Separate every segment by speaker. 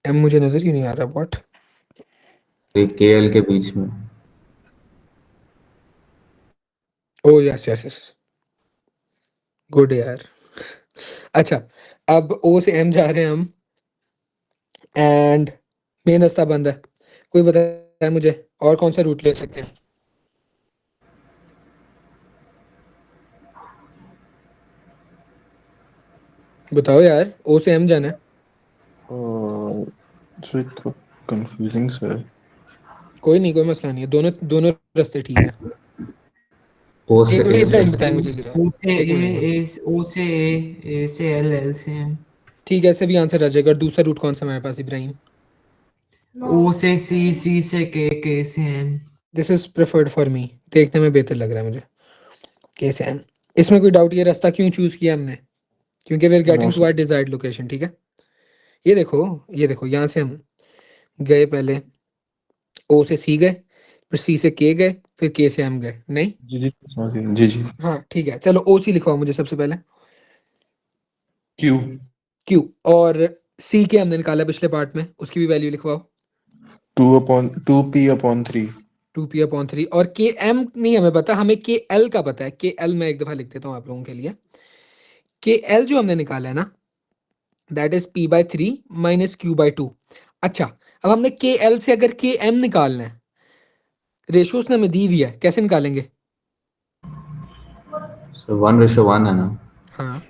Speaker 1: M मुझे नजर क्यों नहीं आ रहा? व्हाट?
Speaker 2: के एल के बीच में।
Speaker 1: ओ यस यस यस, गुड यार। अच्छा, अब ओ से एम जा रहे हैं हम, एंड मेन रास्ता बंद है। कोई बताए मुझे और कौन सा रूट ले सकते हैं? बताओ यार, ओ से एम जाना है।
Speaker 3: सो एक तो कंफ्यूजिंग सा है।
Speaker 1: कोई नहीं, कोई मसला नहीं है, दोनों दोनों रास्ते ठीक है।
Speaker 2: ओ से
Speaker 1: एक मिनट,
Speaker 2: ए से
Speaker 1: इब्राहिम बताएं मुझे जरा।
Speaker 4: ओ से
Speaker 1: एक
Speaker 4: ए,
Speaker 1: मिनट, एक मिनट।
Speaker 4: ओ से ए से एल, एल से एम।
Speaker 1: ठीक है, ऐसे भी आंसर आ जाएगा। और दूसरा रूट कौन सा हमारे पास इब्राहिम?
Speaker 4: ओ से सी, सी से के से M.
Speaker 1: This is preferred for me, देखने में बेहतर लग रहा है मुझे। कैसे एम? इसमें कोई डाउट? ये रास्ता क्यों चूज किया हमने? क्योंकि we are
Speaker 3: no
Speaker 1: getting to
Speaker 3: sir.
Speaker 1: Our desired location, ठीक है। ये देखो, ये देखो, यहाँ से हम गए पहले, ओ से सी गए, फिर सी से के गए, फिर के से एम गए, नहीं?
Speaker 3: जी जी समझ गए। जी जी।
Speaker 1: हाँ ठीक है, चलो ओ सी लिखवाओ मुझे सबसे पहले।
Speaker 3: क्यू।
Speaker 1: क्यू। और सी के हमने निकाला पिछले पार्ट में, उसकी भी वैल्यू लिखवाओ।
Speaker 3: 2p/3।
Speaker 1: 2p/3। और के एम नहीं हमें पता, हमें के एल का पता है। के एल मैं एक दफा लिख देता हूँ आप लोगों के लिए। के एल जो हमने निकाला है ना, that is p/3 minus q/2। अच्छा, अब हमने के एल से अगर के एम निकालना है, रेशो उसने हमें दी हुई है, कैसे निकालेंगे?
Speaker 2: 1:1 है ना,
Speaker 1: हाँ,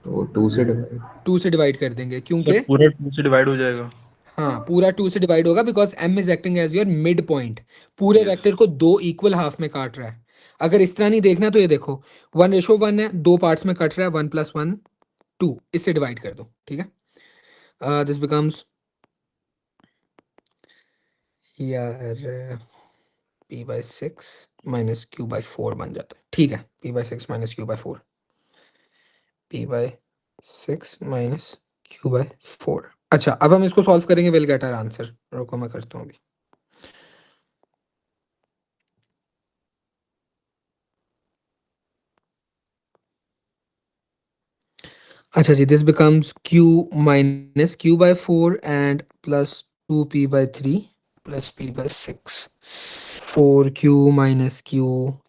Speaker 2: तो 2 से डिवाइड।
Speaker 1: 2 से डिवाइड कर देंगे,
Speaker 3: सर
Speaker 1: क्योंकि
Speaker 3: पूरा 2 से डिवाइड हो जाएगा।
Speaker 1: हाँ, पूरा 2 से डिवाइड होगा, because M is acting as your mid point. पूरे
Speaker 3: यस।
Speaker 1: वेक्टर को दो इक्वल हाफ में काट रहा है। अगर इस तरह नहीं देखना तो ये देखो, 1:1 है, दो पार्ट्स में कट रहा है, 1+1 2, इससे डिवाइड कर दो, ठीक है। दिस बिकम्स यार p/6 माइनस q/4 बन जाता है, ठीक है। p/6 minus q/4, p/6 minus q/4। अच्छा, अब हम इसको सॉल्व करेंगे, विल गेट आवर आंसर। रुको मैं करता हूँ अभी। अच्छा जी, this becomes q minus q/4 and plus 2p/3 plus p/6। 4q minus q।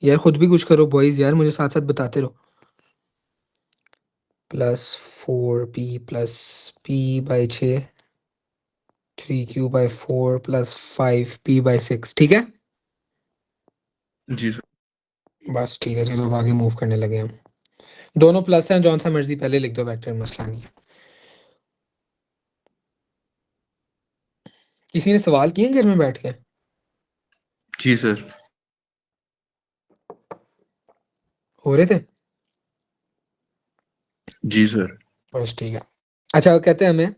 Speaker 1: यार खुद भी कुछ करो बॉयज, यार मुझे साथ साथ बताते रहो। Plus 4p plus p/6, 3q/4 plus 5p/6, ठीक है।
Speaker 3: जी सर।
Speaker 1: बस ठीक है, चलो अब आगे मूव करने लगे हम। दोनों प्लस हैं, जौन सा मर्जी पहले लिख दो वेक्टर, मसला नहीं है। किसी ने सवाल किए घर में बैठ के?
Speaker 3: जी सर।
Speaker 1: हो रहे थे?
Speaker 3: जी सर।
Speaker 1: बस ठीक है। अच्छा, कहते हैं हमें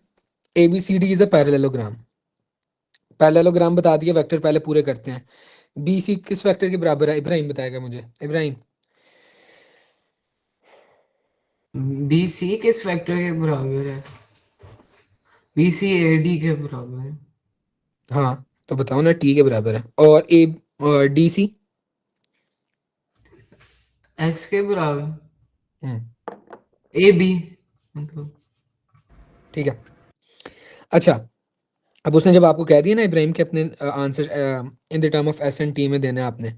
Speaker 1: A B C D is a parallelogram. Parallelogram बता दिया, वेक्टर पहले पूरे करते हैं। बी सी किस वेक्टर के बराबर है? इब्राहिम बताएगा मुझे, इब्राहिम।
Speaker 4: बी सी किस वेक्टर के बराबर है? बी सी ए डी के बराबर है।
Speaker 1: हाँ, तो बताओ ना, टी के बराबर है। और ए डी सी?
Speaker 4: एस के बराबर।
Speaker 1: हम्म,
Speaker 4: ए बी मतलब।
Speaker 1: ठीक है। अच्छा, अब उसने जब आपको कह दिया ना इब्राहिम के अपने answer in the term of S and T में देना है आपने,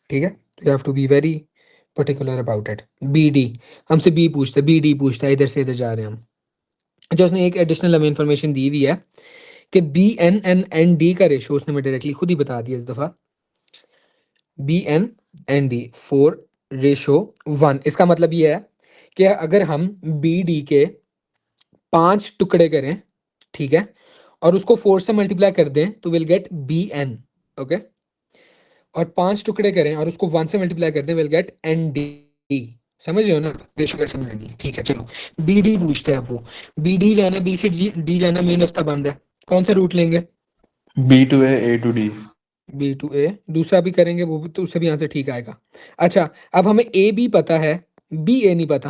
Speaker 1: ठीक है, तो you have to be very particular about it. B D हमसे बी पूछता है, बी डी पूछता है, इधर से इधर जा रहे हैं हम। अच्छा, उसने एक एडिशनल हमें इन्फॉर्मेशन दी हुई है कि B N N N D का रेशो उसने हमें डायरेक्टली खुद ही बता दिया इस दफा। B N N D 4:1। इसका मतलब ये है कि अगर हम बी डी के 5 टुकड़े करें, ठीक है, और उसको 4 से मल्टीप्लाई कर दें, तो will get B N. Okay, और 5 टुकड़े करें और उसको 1 से मल्टीप्लाई कर दें, विल गेट एन डी। समझ रहे हो ना रेशो कैसे मिलेगी? ठीक है, चलो। बी डी पूछते हैं वो। बी डी जाना, बी से डी जाना, मेन रास्ता बंद है। कौन सा रूट लेंगे?
Speaker 3: B to A, A to D।
Speaker 1: B to A, दूसरा भी करेंगे वो भी, तो उससे भी आंसर ठीक आएगा। अच्छा, अब हमें ए बी पता है, बी ए नहीं पता।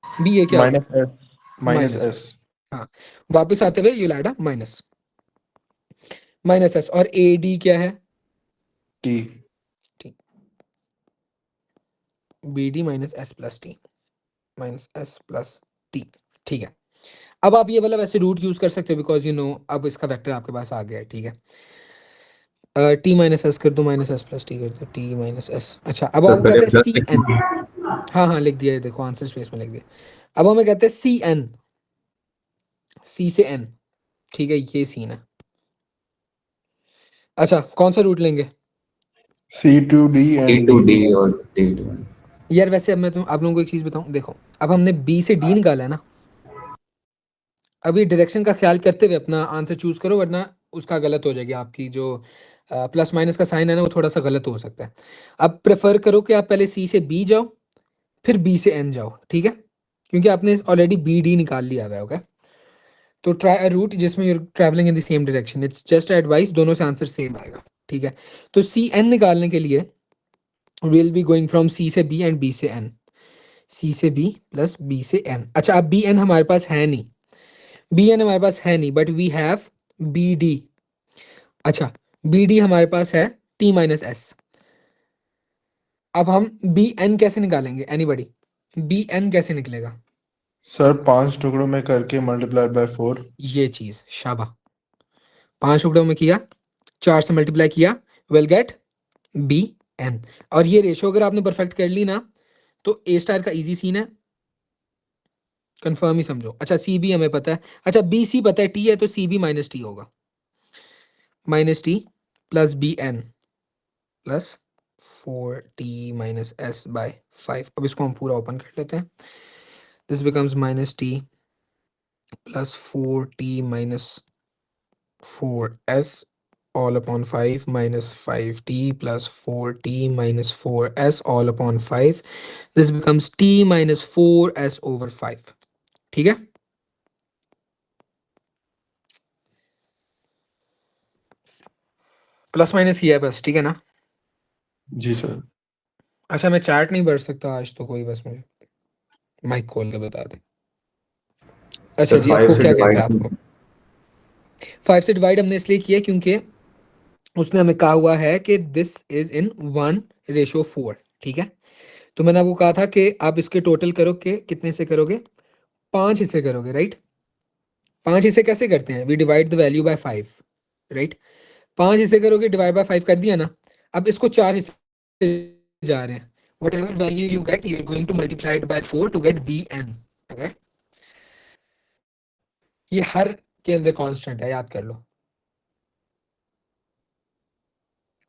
Speaker 1: बी ए क्या होता
Speaker 3: माइनस
Speaker 1: है?
Speaker 3: S. Minus
Speaker 1: minus
Speaker 3: S.
Speaker 1: S. हाँ, वापस आते हुए you add a minus, minus S. और ए डी क्या है?
Speaker 3: T.
Speaker 1: T. B D minus S plus T, minus S plus T, ठीक है। अब आप ये वाला वैसे रूट यूज कर सकते हो बिकॉज यू नो अब इसका वेक्टर आपके पास आ गया है, ठीक है। टी माइनस एस कर दो, माइनस एस प्लस टी कर दो, टी माइनस एस। अच्छा अब
Speaker 2: तो
Speaker 1: हम
Speaker 2: पहले
Speaker 1: कहते हैं
Speaker 2: प्लस
Speaker 1: सी एन। हाँ हाँ लिख दिया, ये देखो आंसर स्पेस में लिख दिया। अब हमें कहते हैं सी एन, सी से एन, ठीक है, ये सीन है। अच्छा कौन सा रूट लेंगे?
Speaker 3: C to D
Speaker 2: D
Speaker 3: and
Speaker 2: to
Speaker 3: D
Speaker 2: D
Speaker 3: to E.
Speaker 2: और डी टू।
Speaker 1: यार वैसे अब मैं तुम आप लोगों को एक चीज बताऊं, देखो अब हमने बी से डी निकाला है ना, अभी डायरेक्शन का ख्याल करते हुए अपना आंसर चूज करो, वरना उसका गलत हो जाएगी। आपकी जो प्लस माइनस का साइन है ना वो थोड़ा सा गलत हो सकता है। अब प्रेफर करो कि आप पहले सी से बी जाओ फिर बी से एन जाओ, ठीक है, क्योंकि आपने ऑलरेडी बी डी निकाल लिया है। ओके, तो ट्राई अ रूट जिसमें you're travelling in the same direction, it's just advice, दोनों से आंसर सेम आएगा, ठीक है। तो सी एन निकालने के लिए विल बी गोइंग फ्रॉम सी से बी एंड बी से एन, सी से बी प्लस बी से एन। अच्छा अब बी एन हमारे पास है नहीं, बी एन हमारे पास है नहीं, but we have B D. अच्छा बी डी हमारे पास है टी माइनस एस। अब हम बी एन कैसे निकालेंगे? एनीबडी, बी एन कैसे निकलेगा?
Speaker 3: सर 5 टुकड़ों में करके मल्टीप्लाइड बाय 4।
Speaker 1: ये चीज शाबा, 5 टुकड़ों में किया, 4 से मल्टीप्लाई किया, विल गेट बी एन। और ये रेशो अगर आपने परफेक्ट कर ली ना तो ए स्टार का इजी सीन है, कंफर्म ही समझो। अच्छा सी बी हमें पता है, अच्छा बी सी पता है, टी है तो सी बी माइनस टी होगा, minus T plus B N plus 4t minus S by 5। अब इसको हम पूरा ओपन कर लेते हैं, this becomes minus T plus 4t minus 4s all upon 5 minus 5t plus 4t minus 4s all upon 5. This becomes t minus 4s over 5, ठीक है। Plus minus किया है बस, ठीक है ना।
Speaker 3: जी सर।
Speaker 1: अच्छा मैं चार्ट नहीं भर सकता आज तो, कोई बस मुझे माइक खोल के बता दे। अच्छा
Speaker 2: सर
Speaker 1: जी
Speaker 2: 5
Speaker 1: आपको
Speaker 2: से
Speaker 1: क्या कहता है?
Speaker 2: डिवाइड।
Speaker 1: आपको 5 से डिवाइड हमने इसलिए किया क्योंकि उसने हमें कहा हुआ है कि दिस इज इन 1:4, ठीक है। तो मैंने आपको कहा था कि आप इसके टोटल करो के कितने से करोगे, 5 हिस्से करोगे, राइट। 5 हिस्से कैसे करते हैं? We divide the value by 5, right. 5 हिस्से करोगे, डिवाइड बाय 5 कर दिया ना। अब इसको 4 हिस्से जा रहे हैं, whatever value you get you're going to multiply it by 4 to get bn, okay। ये हर के अंदर कांस्टेंट है, याद कर लो।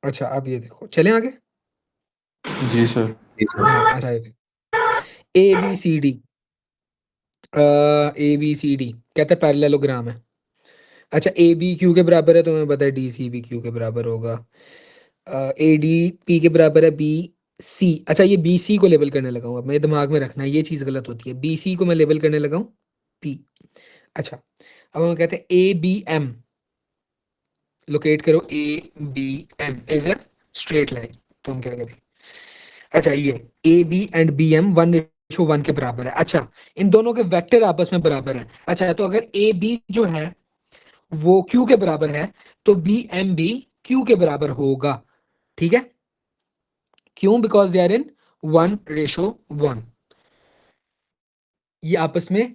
Speaker 1: अच्छा अब ये देखो, चलें आगे।
Speaker 3: जी सर।
Speaker 2: जी सर।
Speaker 1: हाँ अच्छा ये A B C D, A B C D कहते हैं पैरेललोग्राम है। अच्छा ए बी क्यू के बराबर है, तो हमें पता है डी सी बी क्यू के बराबर होगा। ए डी पी के बराबर है, बी सी। अच्छा ये बी सी को लेबल करने लगा हूँ, अब मेरे दिमाग में रखना है, ये चीज़ गलत होती है। बी सी को मैं लेबल करने लगा हूँ पी। अच्छा अब हम कहते हैं ए बी एम, लोकेट करो A B M is a straight line, तो हम क्या करें? अच्छा ये A B and B M 1:1 के बराबर है। अच्छा इन दोनों के वेक्टर आपस में बराबर है। अच्छा तो अगर ए बी जो है वो क्यू के बराबर है तो बी एम भी क्यू के बराबर होगा, ठीक है। क्यों? Because they are in 1:1। ये आपस में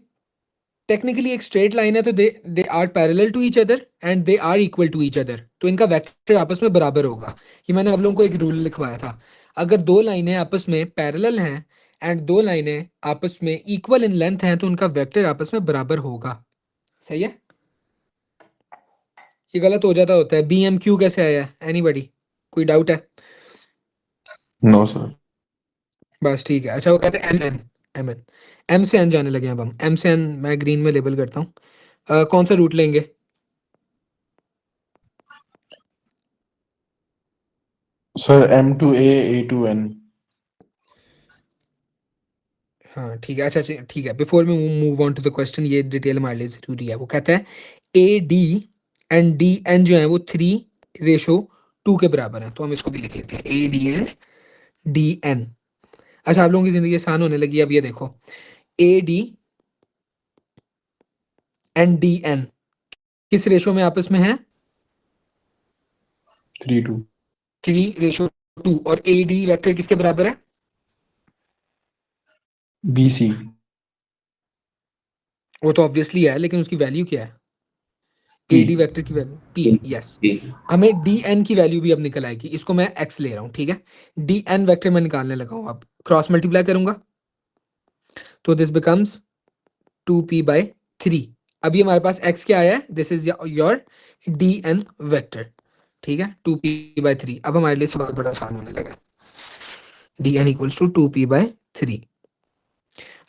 Speaker 1: टेक्निकली एक स्ट्रेट लाइन है, तो they are parallel to each other and they are equal to each other, तो इनका वेक्टर आपस में बराबर होगा। कि मैंने आप लोगों को एक रूल लिखवाया था, अगर दो लाइनें आपस में पैरेलल हैं एंड दो लाइनें आपस में इक्वल इन लेंथ हैं तो उनका वेक्टर आपस में बराबर होगा, सही है। ये गलत हो जाता होता है, बी एम क्यू कैसे आया है? एनीबडी, कोई डाउट है?
Speaker 3: No sir.
Speaker 1: बस ठीक है। अच्छा वो कहते हैं M N, M N, M से एन जाने लगे। अब हम एम से एन मैं ग्रीन में लेबल करता हूँ। कौन सा रूट लेंगे?
Speaker 3: Sir M to A to N।
Speaker 1: हाँ ठीक है। अच्छा ठीक है, before me move on to the question, ये डिटेल हमारे लिए जरूरी है। वो कहता है A D and D N जो है वो 3:2 के बराबर है, तो हम इसको भी लिख लेते हैं A D and D N. अच्छा आप लोगों की जिंदगी आसान होने लगी। अब ये देखो A D and D N किस रेशो में आपस में है?
Speaker 3: 3:2।
Speaker 1: 3:2। और ए डी वेक्टर किसके बराबर है?
Speaker 3: BC।
Speaker 1: वो तो ऑब्वियसली है, लेकिन उसकी वैल्यू क्या है?
Speaker 3: P.
Speaker 1: AD वेक्टर की वैल्यू P, यस।
Speaker 2: P.
Speaker 1: हमें DN की वैल्यू भी अब निकल आएगी, इसको मैं X ले रहा हूँ, ठीक है। DN वेक्टर मैं निकालने लगा हूँ, अब क्रॉस मल्टीप्लाई करूंगा तो दिस बिकम्स 2p/3। अभी हमारे पास x क्या आया है? This is your DN vector, ठीक है, 2p/3। अब हमारे लिए सवाल बड़ा आसान होने लगा। DN equals to 2p/3।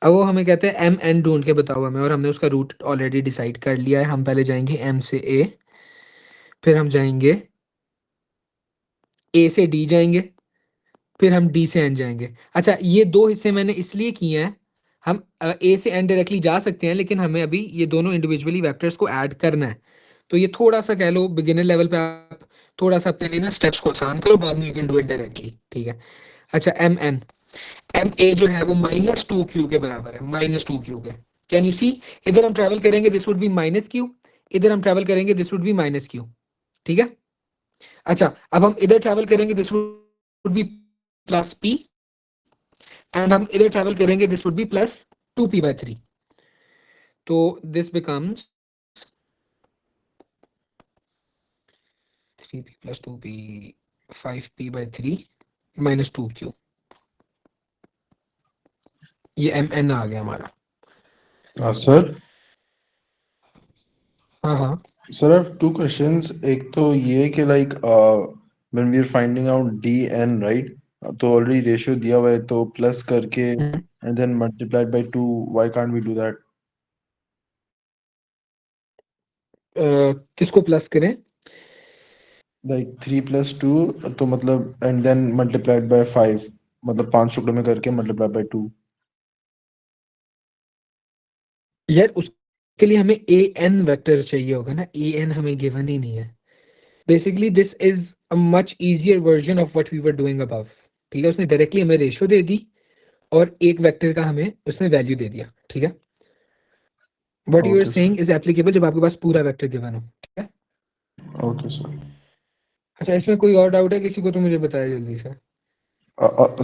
Speaker 1: अब वो हमें कहते हैं MN ढूंढ के बताओ हमें, और हमने उसका रूट ऑलरेडी डिसाइड कर लिया है। हम पहले जाएंगे M से A, फिर हम जाएंगे A से D जाएंगे, फिर हम D से N जाएंगे। अच्छा, ये दो हिस्से मैंने इसलिए किए हैं, हम A से N डायरेक्टली जा सकते हैं, लेकिन हमें अभी ये दोनों इंडिविजुअली वेक्टर्स को ऐड करना है। तो ये थोड़ा सा कह लो बिगिनर लेवल पे आप थोड़ा सा अपने लिए ना स्टेप्स को आसान करो, बाद में you can do it directly, ठीक है। अच्छा, MA जो है वो -2q के बराबर है, -2q के। कैन यू सी? इधर हम ट्रैवल करेंगे, दिस वुड बी -q, इधर हम ट्रैवल करेंगे, दिस वुड बी -q, ठीक है। अच्छा, अब हम इधर ट्रैवल करेंगे, this would be +p, and हम इधर ट्रैवल करेंगे, दिस वुड बी +2p/3। तो this becomes 3p + 2p, 5p/3 -2q। ये MN आ गया हमारा।
Speaker 3: Sir,
Speaker 1: हाँ हाँ।
Speaker 3: sir, I have two questions. एक तो ये कि like when we are finding out DN, right? तो already ratio दिया हुआ है, तो plus करके and then multiplied by 2. Why can't we do that?
Speaker 1: किसको प्लस करें?
Speaker 3: Like 3 + 2, तो मतलब and then multiplied by 5, मतलब 5 टुकड़ों में करके multiplied by 2.
Speaker 1: यार उसके लिए हमें AN वेक्टर चाहिए होगा ना, AN हमें गिवन ही नहीं है। Basically this is a much easier version of what we were doing above, ठीक है। उसने डायरेक्टली हमें रेशियो दे दी और एक वेक्टर का हमें उसने वैल्यू दे दिया, ठीक है। What you are
Speaker 3: Okay, sir.
Speaker 1: Saying is applicable जब आपके पास पूरा वेक्टर गिवन हो, ठीक है।
Speaker 3: Okay, sir.
Speaker 1: अच्छा, इसमें कोई और डाउट है किसी को तो मुझे बताया जल्दी से।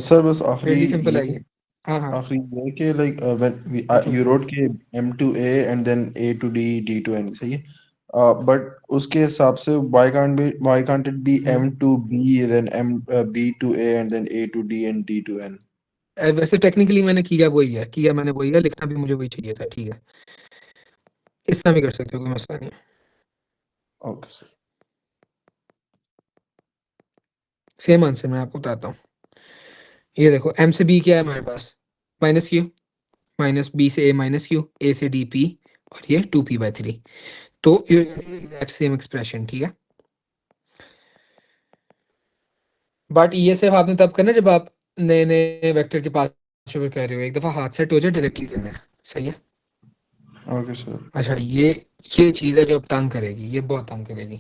Speaker 3: सर बस आखिरी
Speaker 1: वेरी सिंपल
Speaker 3: ये
Speaker 1: है ये। हाँ हाँ,
Speaker 3: आखिरी ये कि like when
Speaker 1: पूछो
Speaker 3: you
Speaker 1: पूछो।
Speaker 3: wrote के M to A and then A to D, D to N, सही है। but उसके हिसाब से why can't it be M to B, then B to A and then A to D and D to N?
Speaker 1: वैसे technically मैंने किया वही है, मैंने वही है, लिखना भी मुझे वही चाहिए था, ठीक है। इस तरह भी कर सकते हो, कोई मसला नहीं है।
Speaker 3: Okay, sir.
Speaker 1: सेम आंसर मैं आपको बताता हूँ। ये देखो, M से B क्या है हमारे पास? -q, -b से A -q, A से D P, और ये 2p/3। तो यू एग्जैक्ट सेम एक्सप्रेशन, ठीक है। बट ये सिर्फ आपने तब करना जब आप नए नए वेक्टर के पास कर रहे हो, एक दफा हाथ सेट हो जाए डायरेक्टली करना है, सही है।
Speaker 3: Okay, sir.
Speaker 1: अच्छा, ये चीज है जो अब तंग करेगी, ये बहुत तंग करेगी।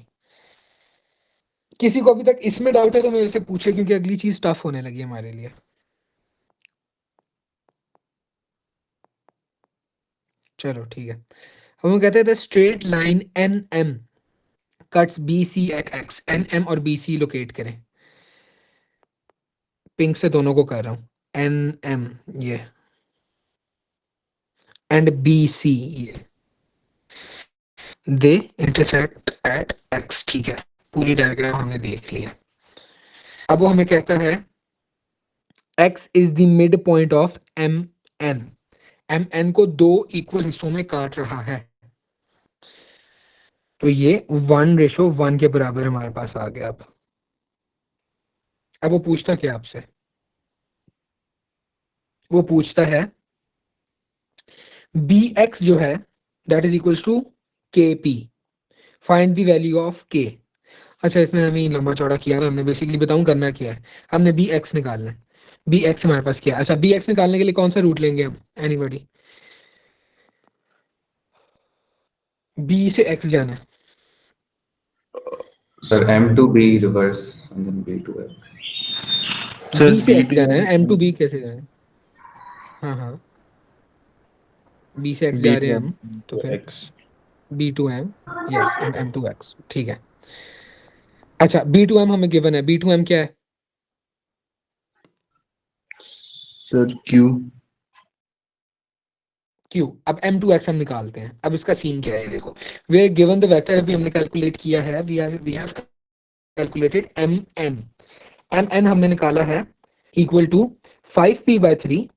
Speaker 1: किसी को अभी तक इसमें डाउट है तो मेरे से पूछे, क्योंकि अगली चीज टफ होने लगी है हमारे लिए। चलो ठीक है। अब हम कहते हैं the straight line NM cuts BC at X। NM और BC लोकेट करें। पिंक से दोनों को कर रहा हूँ, NM ये एंड BC ये, दे इंटरसेक्ट एट X, ठीक है। पूरी डायग्राम हमने देख लिया। अब वो हमें कहता है X is the mid point of MN। MN को दो इक्वल हिस्सों में काट रहा है, तो ये 1:1 के बराबर हमारे पास आ गया। अब वो पूछता क्या आपसे? वो पूछता है BX जो है that is equals to KP, find the value of K। अच्छा, इसने हमें लंबा चौड़ा किया है। हमने बेसिकली बताऊं करना क्या है, हमने BX निकालना है। BX हमारे पास क्या है? अच्छा, BX निकालने के लिए कौन सा रूट लेंगे हम? एनीबॉडी? B से X जाना है।
Speaker 2: Sir, M to B reverse and then B to X.
Speaker 3: Sir,
Speaker 1: B से
Speaker 3: B
Speaker 1: X
Speaker 3: to
Speaker 1: जाना
Speaker 3: N,
Speaker 1: है, M to B कैसे जाना है? हाँ हाँ, B से X
Speaker 3: B
Speaker 1: जा रहे
Speaker 3: to
Speaker 1: हैं
Speaker 3: N
Speaker 1: हम, तो
Speaker 3: to
Speaker 1: फिर
Speaker 3: X.
Speaker 1: B to M, yes, and M to X, ठीक है। अच्छा, B to M हमें गिवन है। B to M क्या है?
Speaker 3: Sir, Q.
Speaker 1: Q। अब M2X हम निकालते हैं। अब इसका सीन क्या है देखो, we are given the vector, अभी हमने कैलकुलेट किया है, वी हैव कैलकुलेटेड MN हमने निकाला है equal to 5p/3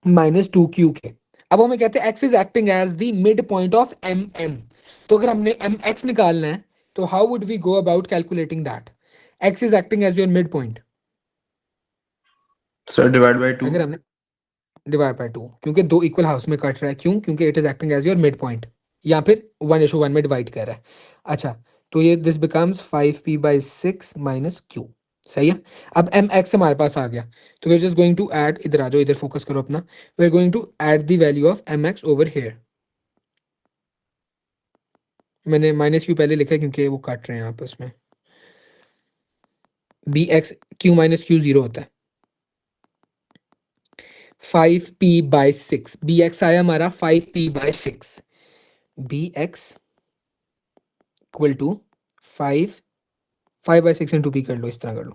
Speaker 1: minus 2q के। अब हमें कहते हैं x is acting as the mid point of MN। तो अगर हमने MX निकालना है तो how would we go about calculating that? x is acting as your mid point.
Speaker 3: Sir divide by 2।
Speaker 1: अगर हमने डिवाइड बाय 2, क्योंकि दो इक्वल हाउस में कट रहा है, क्यों? क्योंकि it is acting as your mid point, या फिर 1:1 में डिवाइड कर रहा है। अच्छा, तो ये this becomes 5p/6 minus q। सही है। अब mx हमारे पास आ गया, तो we are just going to add, इधर आ जाओ, इधर फोकस करो अपना। We are going to add the value of mx over here. मैंने माइनस क्यू पहले लिखा है क्योंकि वो काट रहे हैं आपस में। B X Q minus Q 0 होता है। 5p/6, बी एक्स आया हमारा 5p/6, B X equal to 5/6 into P कर लो, इस तरह कर लो।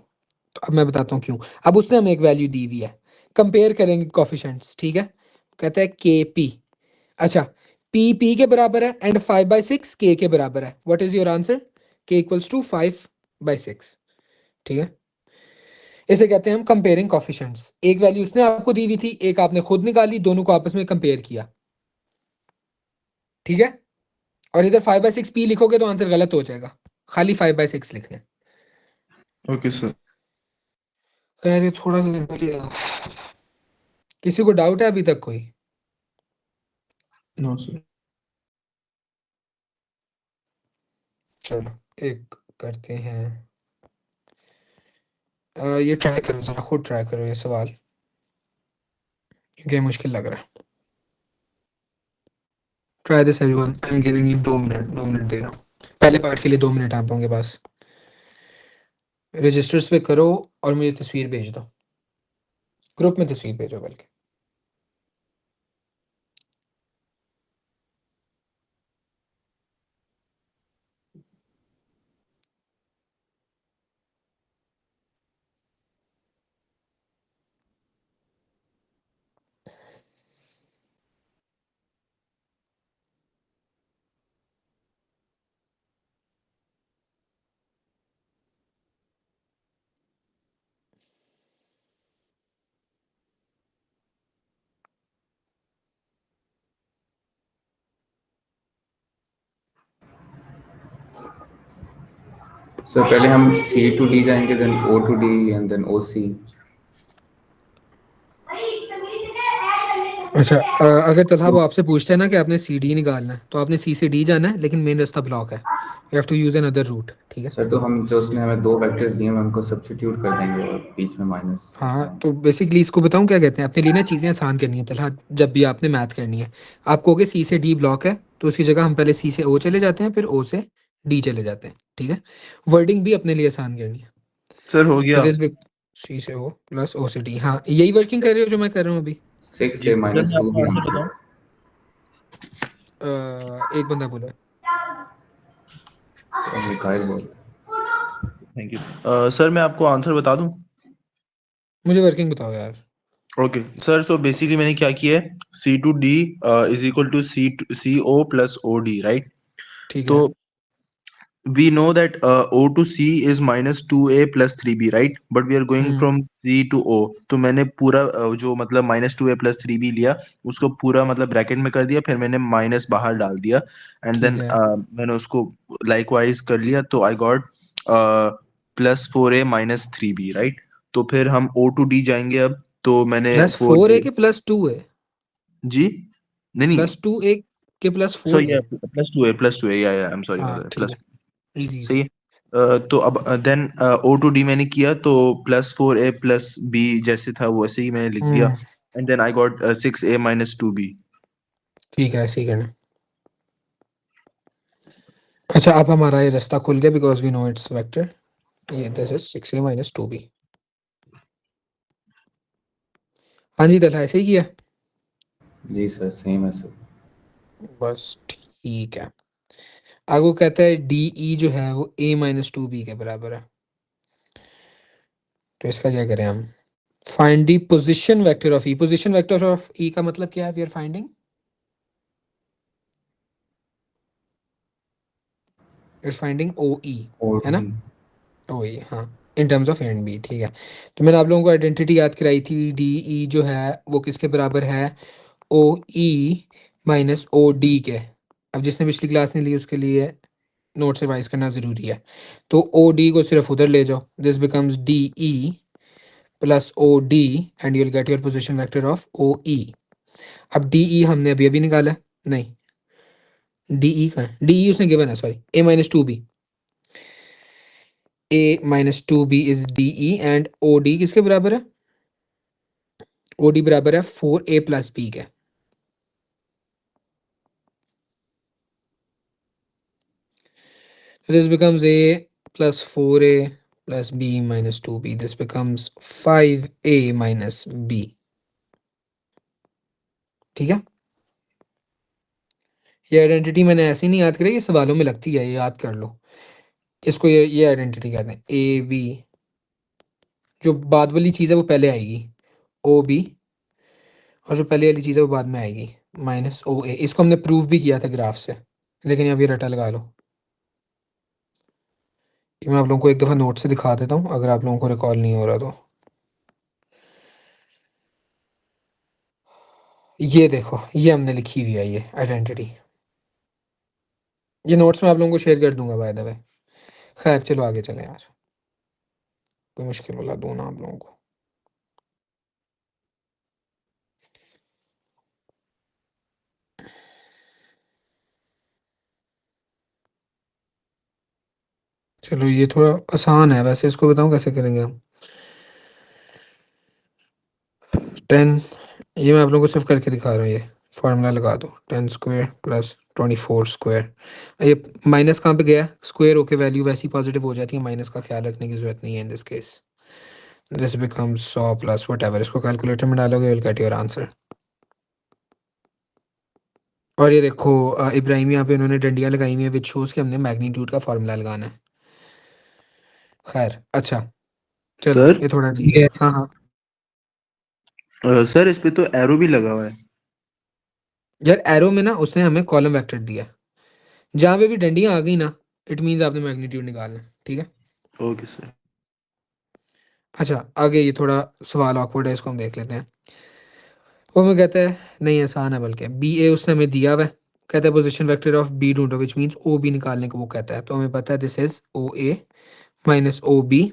Speaker 1: तो अब मैं बताता हूँ क्यों। अब उसने हमें एक वैल्यू दी हुई है, कंपेयर करेंगे कोफिशिएंट्स, ठीक है। कहता है के पी। अच्छा, पी पी के बराबर है एंड 5/6 के बराबर है। What is your answer? के इक्वल्स टू 5/6, ठीक है। इसे कहते हैं हम कंपेयरिंग कोफिशिएंट्स। एक वैल्यू उसने आपको दी हुई थी, एक आपने खुद निकाली, दोनों को आपस में कंपेयर किया, ठीक है। और इधर 5/6 पी लिखोगे तो आंसर गलत हो जाएगा, खाली 5/6 लिखना है।
Speaker 3: Okay sir.
Speaker 1: खैर ये थोड़ा सा सिंपल ही था। किसी को डाउट है अभी तक कोई?
Speaker 3: No sir.
Speaker 1: चलो एक करते हैं। ये ट्राई करो जरा, खुद ट्राई करो ये सवाल, क्योंकि ये मुश्किल लग रहा है। Try this everyone, I am giving you 2 minute, 2 minute दे रहा हूँ। पहले पार्ट के लिए 2 मिनट आप होंगे बस। रजिस्टर्स पे करो और मुझे तस्वीर भेज दो, ग्रुप में तस्वीर भेजो बल्कि।
Speaker 2: सर पहले हम C to D जाएंगे, then O to D and then OC।
Speaker 1: अच्छा, अगर तथा वो आपसे पूछते हैं ना कि आपने सी डी निकालना है, तो आपने सी से डी जाना है, लेकिन मेन रास्ता ब्लॉक है, you have to use another route, ठीक है।
Speaker 2: सर तो हम जो उसने हमें 2 वेक्टर्स दिए हम उनको सब्स्टिट्यूट कर देंगे और बीच में माइनस इस
Speaker 1: हाँ,
Speaker 2: टाइम।
Speaker 1: तो बेसिकली इसको बताऊं क्या कहते हैं, अपने लिए ना चीज़ें आसान करनी है तलहा। जब भी आपने मैथ करनी है, आप कहोगे सी से डी ब्लॉक है, तो उसकी जगह हम पहले सी से ओ चले जाते हैं, फिर ओ से डी चले जाते हैं, ठीक है। वर्डिंग भी अपने लिए आसान करनी है।
Speaker 3: सर हो
Speaker 1: तो
Speaker 3: गया।
Speaker 1: दिस सी से ओ प्लस ओ से डी, हाँ यही वर्किंग कर रहे हो जो मैं कर रहा हूँ अभी।
Speaker 2: 6
Speaker 3: जी
Speaker 2: से
Speaker 3: सर, मैं
Speaker 2: -2
Speaker 3: आपको
Speaker 2: भी
Speaker 3: आंसर
Speaker 2: आंसर
Speaker 3: बताऊं?
Speaker 2: है।
Speaker 1: एक बंदा बोला।
Speaker 2: तो मिकाइल बोल।
Speaker 3: Thank you. सर मैं आपको आंसर बता दूं?
Speaker 1: मुझे वर्किंग बताओ यार।
Speaker 3: ओके सर, तो बेसिकली मैंने क्या किया है, C to D is equal to C O plus O D, right?
Speaker 1: ठीक
Speaker 3: तो
Speaker 1: है।
Speaker 3: we know that O to C is -2A plus 3B, right? But we are going
Speaker 1: hmm,
Speaker 3: from C to O। तो मैंने पूरा जो मतलब -2A plus 3B लिया, उसको पूरा मतलब ब्रैकेट में कर दिया, फिर मैंने माइनस बाहर डाल दिया, एंड
Speaker 1: ठीक
Speaker 3: देन
Speaker 1: है।
Speaker 3: मैंने उसको लाइकवाइज कर लिया, तो I got +4A - 3B, right? तो फिर हम O to D जाएंगे अब, तो मैंने फोर
Speaker 1: +4 है
Speaker 3: ए
Speaker 1: कि +2 है?
Speaker 3: जी नहीं नहीं,
Speaker 1: +2 ए के
Speaker 3: सो
Speaker 1: +4
Speaker 3: ये
Speaker 1: है?
Speaker 3: +2A या आई एम सॉरी
Speaker 1: हाँ ठीक
Speaker 3: प्लस।
Speaker 1: है, इजी
Speaker 3: सही
Speaker 1: इजी।
Speaker 3: है। तो अब देन ओ टू डी मैंने किया, तो +4A प्लस बी जैसे था वैसे ही मैंने लिख दिया, and then I got 6A - 2B।
Speaker 1: ठीक है, ऐसे ही करना। अच्छा, अब हमारा ये रास्ता खुल गया because we know it's vector. ये दिस इज 6A - 2B। हाँ जी, दला ऐसे ही किया।
Speaker 2: जी सर सेम है सर।
Speaker 1: बस ठीक है। आगे वो कहता है डी ई जो है वो A - 2B के बराबर है। तो इसका क्या करें हम? Find the position vector of E. Position vector of E का मतलब क्या है? We are finding its finding O E,
Speaker 2: और
Speaker 1: है ना, ओ ई, हाँ, in terms of A and B, ठीक है। तो मैंने आप लोगों को आइडेंटिटी याद कराई थी, डी ई जो है वो किसके बराबर है, ओ ई माइनस ओ डी के। अब जिसने पिछली क्लास नहीं ली उसके लिए नोट्स रिवाइज करना ज़रूरी है। तो ओ डी को सिर्फ उधर ले जाओ, this becomes D E plus O D and you will get your position vector of O E. अब डी ई हमने अभी अभी निकाला है, नहीं, डी ई कहाँ है, डी ई उसने गिवन है, sorry, A minus two B, A minus two B is D E and O D किसके बराबर है, ओ डी बराबर है फोर ए प्लस बी के। So this becomes a plus 4a plus b minus 2b. This becomes 5a minus b. ठीक है, ये identity मैंने ऐसे ही नहीं याद करी, ये सवालों में लगती है, ये याद कर लो। इसको ये आइडेंटिटी कहते हैं, ए बी, जो बाद वाली चीज़ है वो पहले आएगी, ओ बी, और जो पहले वाली चीज़ है वो बाद में आएगी, माइनस ओ ए। इसको हमने प्रूव भी किया था ग्राफ से, लेकिन अब ये रटा लगा लो। ये मैं आप लोगों को एक दफ़ा नोट से दिखा देता हूँ अगर आप लोगों को रिकॉल नहीं हो रहा तो। ये देखो, ये हमने लिखी हुई है ये आइडेंटिटी, ये नोट्स में आप लोगों को शेयर कर दूंगा बाय द वे। खैर चलो आगे चलें यार, कोई मुश्किल वाला दूँ ना आप लोगों को। चलो ये थोड़ा आसान है वैसे, इसको बताऊँ कैसे करेंगे हम। 10, ये मैं आप लोगों को सिर्फ करके दिखा रहा हूँ, ये फार्मूला लगा दो, 10 स्क्वायर प्लस 24 स्क्वायर। ये माइनस कहाँ पे गया, स्क्वायर होके वैल्यू वैसी पॉजिटिव हो जाती है, माइनस का ख्याल रखने की जरूरत नहीं है in this case. This becomes 100 plus what ever, इसको कैलकुलेटर में डालोगे विल गेट योर आंसर। और ये देखो इब्राहिम यहाँ पे उन्होंने डंडियाँ लगाई हुई है विच शोज कि हमने मैग्नीट्यूड का फार्मूला लगाना है। खैर अच्छा, चलो
Speaker 3: सर
Speaker 1: ये थोड़ा अजीब है।
Speaker 4: यस,
Speaker 1: हाँ हाँ,
Speaker 3: सर इस पे तो एरो भी लगा हुआ है।
Speaker 1: यार एरो में ना उसने हमें कॉलम वेक्टर दिया, जहाँ पे भी डंडियाँ आ गई ना इट मीन्स आपने मैग्नीट्यूड निकालना है, ठीक है।
Speaker 3: Okay sir.
Speaker 1: अच्छा आगे ये थोड़ा सवाल ऑकवर्ड है, इसको हम देख लेते हैं। वो हमें कहता है, नहीं आसान है बल्कि, बी ए उसने हमें दिया हुआ है, कहता है पोजिशन वेक्टर ऑफ बी ढूंढो, विच मीन्स ओ बी निकालने को वो कहता है। तो हमें पता है this is O A minus O B,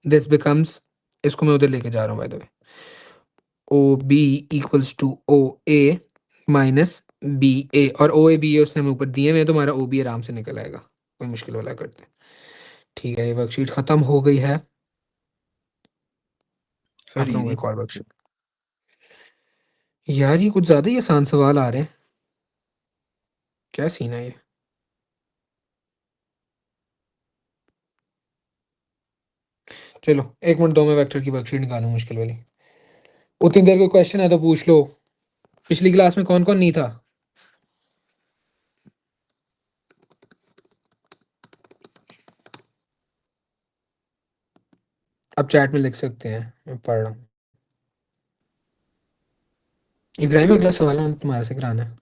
Speaker 1: this becomes, इसको मैं उधर लेके जा रहा हूँ by the way, O B equals to O A minus B A, और ओ ए बी ए उसने हमें ऊपर दिए हुए हैं, तो हमारा ओ बी आराम से निकल आएगा, कोई मुश्किल वाला करते हैं। ठीक है, ये वर्कशीट खत्म हो गई है।
Speaker 3: सर
Speaker 1: आप लोगों को
Speaker 3: ये
Speaker 1: एक और वर्कशीट, यार ये कुछ ज़्यादा ही आसान सवाल आ रहे हैं, क्या सीन है ये। चलो एक मिनट दो, मैं वेक्टर की वर्कशीट निकालूं मुश्किल वाली। उतनी देर कोई क्वेश्चन है तो पूछ लो, पिछली क्लास में कौन कौन नहीं था। आप चैट में लिख सकते हैं, मैं पढ़ रहा हूँ। इब्राहिम अगला सवाल है तुम्हारे से कराना है।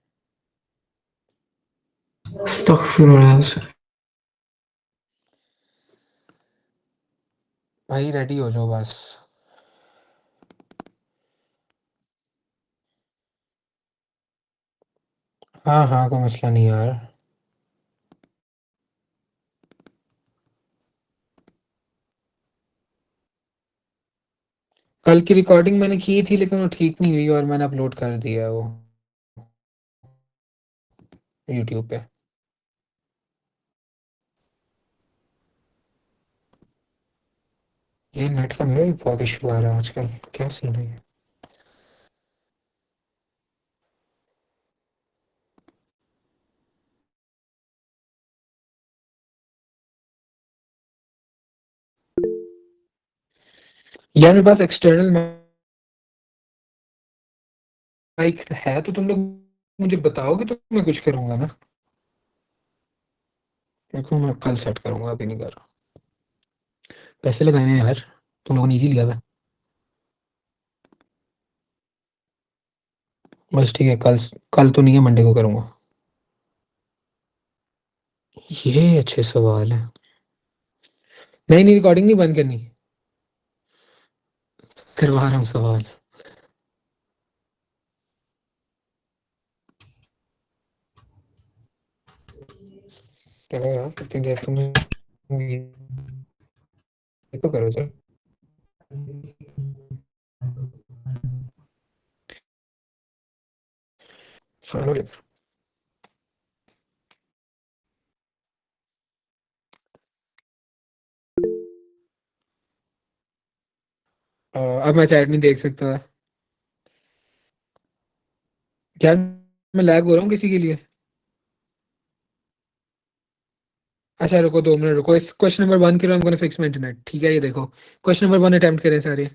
Speaker 4: अस्तगफिरुल्लाह सर।
Speaker 1: भाई रेडी हो जाओ बस। हाँ हाँ कोई मसला नहीं यार। कल की रिकॉर्डिंग मैंने की थी लेकिन वो ठीक नहीं हुई और मैंने अपलोड कर दिया है वो यूट्यूब पे। ये नेट का मेरा भी बहुत इशू आ रहा है आजकल, क्या सीन है ये। यार मेरे पास एक्सटर्नल माइक है तो तुम लोग मुझे बताओगे तो मैं कुछ करूंगा ना। देखो मैं कल सेट करूंगा, अभी नहीं कर रहा। पैसे लगाए हैं यार, तुम लोगों ने इजी लिया था। बस ठीक है, कल कल तो नहीं है, मंडे को करूंगा। ये अच्छे सवाल है। नहीं नहीं, रिकॉर्डिंग नहीं बंद करनी, करवा रहा हूँ सवाल। चलो यार, कितनी देर तुम्हें ये तो करो सर। सुनो रे। अब मैं चैट नहीं देख सकता। क्या मैं लैग हो रहा हूँ किसी के लिए? अच्छा रुको, 2 मिनट रुको। इस क्वेश्चन नंबर 1 के लिए I'm gonna fix my internet। ठीक है, ये देखो क्वेश्चन नंबर 1 अटेम्प्ट करें सारे।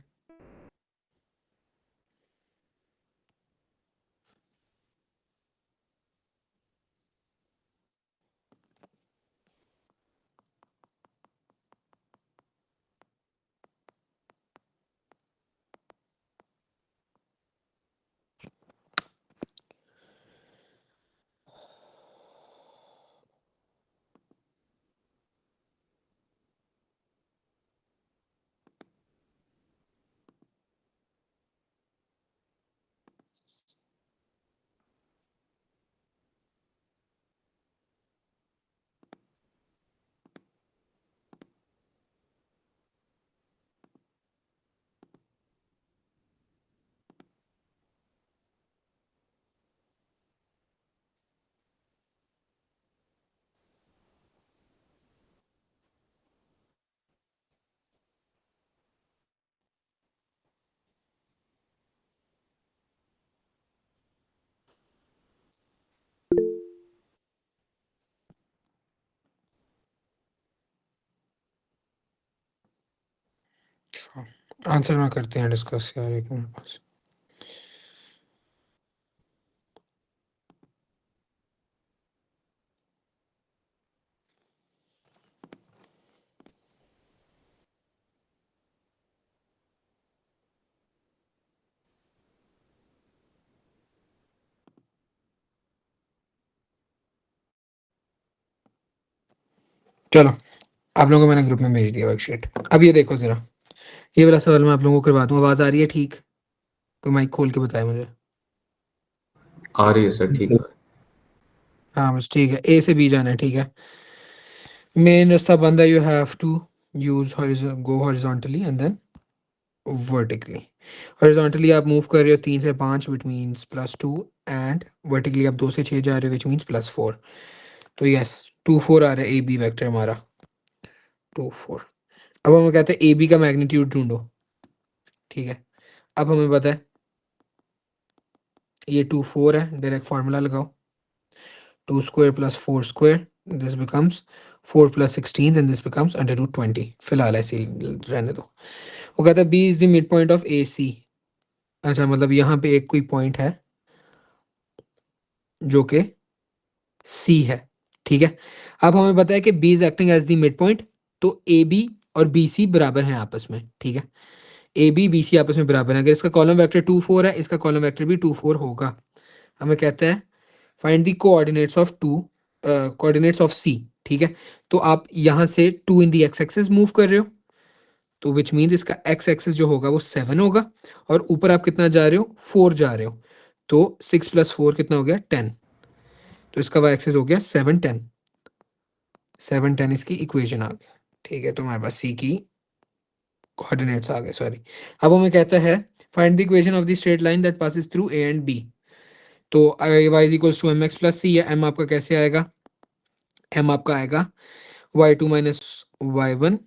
Speaker 1: आंसर ना करते हैं डिस्कस यार, एक मिनट पास। चलो, आप लोगों को मैंने ग्रुप में भेज दिया वर्कशीट। अब ये देखो जरा, ये वाला सवाल मैं आप लोगों को करवा दूँ। आवाज आ रही है ठीक? कोई माइक खोल के बताए मुझे।
Speaker 2: आ रही है सर, ठीक है।
Speaker 1: हाँ बस ठीक है, ए से बी जाना है। ठीक है, मेन रास्ता बंद है। You have to use go horizontally and then vertically. Horizontally आप मूव कर रहे हो 3 से 5 विच मीन्स +2, एंड वर्टिकली आप 2 से 6 जा रहे हो विच मीन्स +4। तो यस, 2 4 आ रहा है ए बी वैक्टर हमारा, 2 4। अब हमें कहते हैं ए बी का मैग्नीट्यूड ढूंढो। ठीक है, अब हमें पता है ये 2 4 है, डायरेक्ट फार्मूला लगाओ। 2 square + 4 square, this becomes 4 + 16 and this becomes √20। फिलहाल ऐसे ही रहने दो। वो कहता है B is the mid point of A C. अच्छा, मतलब यहाँ पे एक कोई पॉइंट है जो कि सी है। ठीक है, अब हमें पता है कि B is acting as the mid point, तो ए बी और बी सी बराबर हैं आपस में। ठीक है, ए बी बी सी आपस में बराबर है। अगर इसका कॉलम वेक्टर 2 4 है, इसका कॉलम वेक्टर भी 2 4 होगा। हमें कहता है फाइंड द कोऑर्डिनेट्स ऑफ सी। ठीक है, तो आप यहाँ से 2 in the x axis move कर रहे हो, तो विच मीन्स इसका एक्स एक्सिस जो होगा वो 7 होगा, और ऊपर आप कितना जा रहे हो, 4 जा रहे हो। तो 6 + 4 कितना हो गया, 10। तो इसका वाई एक्सिस हो गया 7 10। 7 10 इसकी इक्वेशन आ गई। ठीक है, तो हमारे पास सी की कोऑर्डिनेट्स आ गए, सॉरी। अब हमें कहता है find the equation of the straight line that passes through A and B. तो y is equals to mx + c है। m आपका कैसे आएगा? m आपका आएगा y2 - y1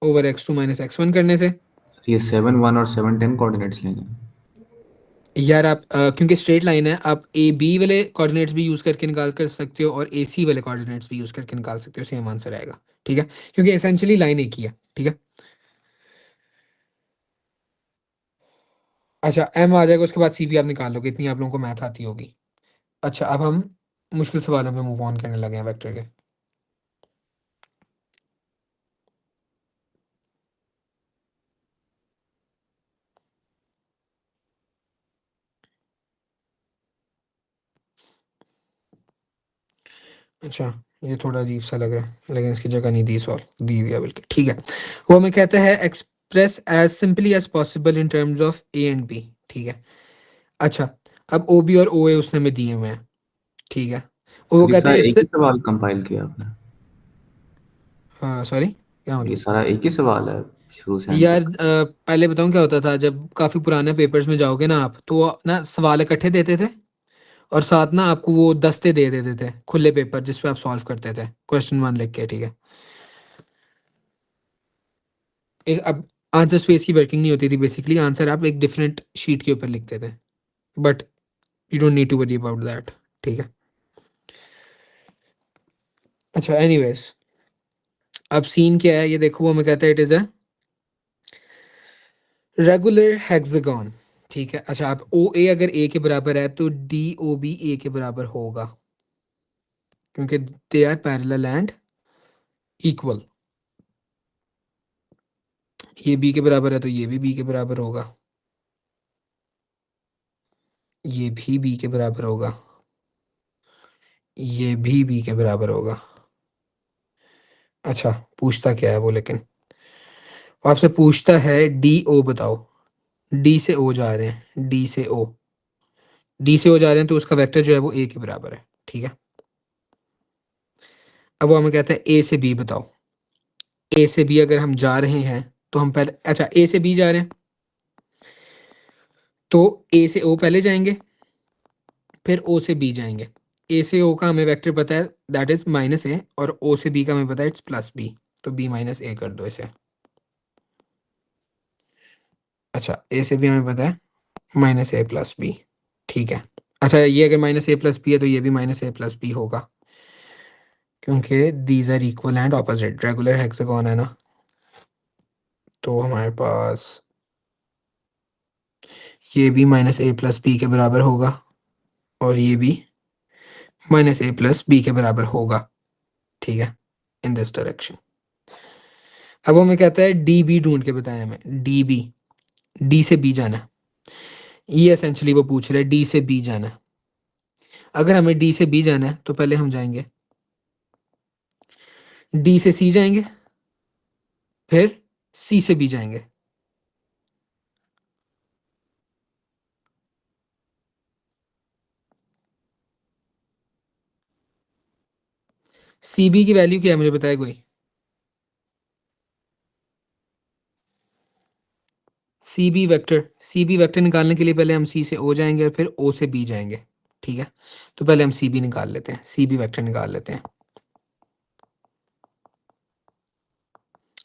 Speaker 1: over x2 - x1 करने से।
Speaker 2: ये 7 1 और 7 10 कोऑर्डिनेट्स लेंगे।
Speaker 1: यार आप क्योंकि स्ट्रेट लाइन है, आप ए बी वाले कोऑर्डिनेट्स भी यूज करके निकाल कर सकते हो और ए सी वाले कोऑर्डिनेट्स भी यूज करके निकाल सकते हो, सेम आंसर आएगा। ठीक है, क्योंकि एसेंशियली लाइन एक ही है। ठीक है, अच्छा एम आ जाएगा, उसके बाद सी भी आप निकाल लोगे, इतनी आप लोगों को मैथ आती होगी। अच्छा, अब हम मुश्किल सवालों में मूव ऑन करने लगे हैं वेक्टर के। अच्छा, ये थोड़ा अजीब सा लग रहा है, लेकिन इसकी जगह नहीं दी, सॉल्व दी हुई है बल्कि, ठीक है। वो हमें कहता है express as simply as possible in terms of A and B, ठीक है। अच्छा, अब ओ बी और ओ ए उसने हमें दिए हुए हैं, ठीक है। और वो
Speaker 2: फिर ये
Speaker 1: कहते
Speaker 2: सारा
Speaker 1: हैं
Speaker 2: एक
Speaker 1: इट्स,
Speaker 2: ही सवाल कंपाइल किया आपने?
Speaker 1: सॉरी क्या
Speaker 2: ये
Speaker 1: मतलब?
Speaker 2: सारा एक ही सवाल है शुरू से एंड
Speaker 1: यार
Speaker 2: तक?
Speaker 1: पहले बताऊं क्या होता था, जब काफ़ी पुराने पेपर्स में जाओगे ना आप, तो वो ना सवाल इकट्ठे देते थे, और साथ ना आपको वो दस्ते दे देते थे खुले पेपर, जिस पे आप सॉल्व करते थे क्वेश्चन वन लिख के, ठीक है। अब आंसर स्पेस की वर्किंग नहीं होती थी, बेसिकली आंसर आप एक डिफरेंट शीट के ऊपर लिखते थे, but you don't need to worry about that, ठीक है। अच्छा, एनीवेज, अब सीन क्या है ये देखो, वो हमें कहता है it is a regular hexagon, ठीक है। अच्छा, अब ओ ए अगर ए के बराबर है तो डी ओ भी ए के बराबर होगा, क्योंकि they are parallel and equal. ये बी के बराबर है तो ये भी बी के बराबर होगा, ये भी बी के बराबर होगा, ये भी बी के बराबर होगा। अच्छा, पूछता क्या है वो, लेकिन वो आपसे पूछता है डी ओ बताओ, डी से ओ जा रहे हैं, डी से ओ, डी से ओ जा रहे हैं तो उसका वेक्टर जो है वो ए के बराबर है, ठीक है। अब वो हमें कहता है ए से बी बताओ, ए से बी अगर हम जा रहे हैं तो हम पहले, अच्छा ए से बी जा रहे हैं तो ए से ओ पहले जाएंगे, फिर ओ से बी जाएंगे। ए से ओ का हमें वेक्टर पता है, दैट इज माइनस ए, और ओ से बी का हमें पता है इट्स प्लस बी, तो बी माइनस ए कर दो इसे। अच्छा, ए से बी हमें पता है माइनस ए प्लस बी, ठीक है। अच्छा, ये अगर माइनस ए प्लस बी है तो ये भी माइनस ए प्लस बी होगा, क्योंकि these are equal and opposite, regular hexagon है ना, तो हमारे पास ये भी माइनस ए प्लस बी के बराबर होगा, और ये भी माइनस ए प्लस बी के बराबर होगा, ठीक है, इन दिस डायरेक्शन। अब हमें कहता है डी बी ढूंढ के बताएं हमें, डी बी, डी से बी जाना है, ये एसेंशली वो पूछ रहे हैं, डी से बी जाना है। अगर हमें डी से बी जाना है तो पहले हम जाएंगे डी से सी जाएंगे, फिर सी से बी जाएंगे। सी बी की वैल्यू क्या है मुझे बताया कोई? C B vector, C B vector निकालने के लिए पहले हम सी से ओ जाएंगे और फिर ओ से बी जाएंगे, ठीक है। तो पहले हम सी बी निकाल लेते हैं, सी बी वेक्टर निकाल लेते हैं।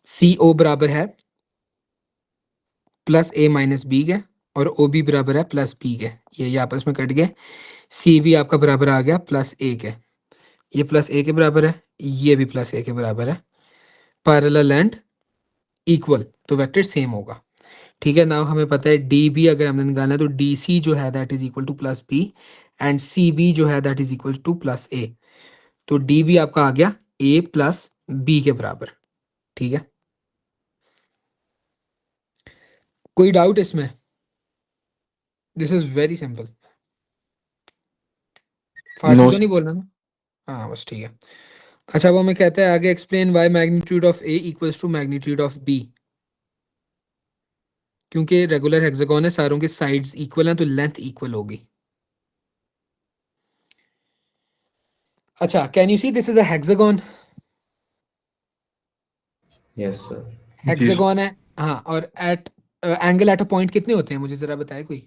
Speaker 1: सी ओ बराबर है प्लस ए माइनस बी के, और ओ बी बराबर है प्लस बी के, ये आपस में कट गए। सी बी आपका बराबर आ गया प्लस ए के, ये प्लस ए के बराबर है, ये भी प्लस ए के बराबर है, पैरेलल एंड इक्वल, तो वेक्टर सेम होगा, ठीक है। नाउ हमें पता है डी बी अगर हमने निकालना है तो डी सी जो है that is equal to plus B, and C B जो है that is equal to plus A, तो डी बी आपका आ गया ए प्लस बी के बराबर, ठीक है। कोई डाउट इसमें? This is very simple. फारसी
Speaker 3: नो
Speaker 1: तो नहीं बोलना ना? हाँ बस ठीक है। अच्छा, वो हमें कहता है आगे explain why magnitude of A equals to magnitude of B, क्योंकि रेगुलर हेक्सागोन है, सारों के साइड्स इक्वल हैं तो लेंथ इक्वल होगी। अच्छा, can you see this is a hexagon?
Speaker 2: Yes sir.
Speaker 3: जी sir.
Speaker 1: हेक्सागोन है, हाँ, और at angle at a point कितने होते हैं मुझे जरा बताए कोई,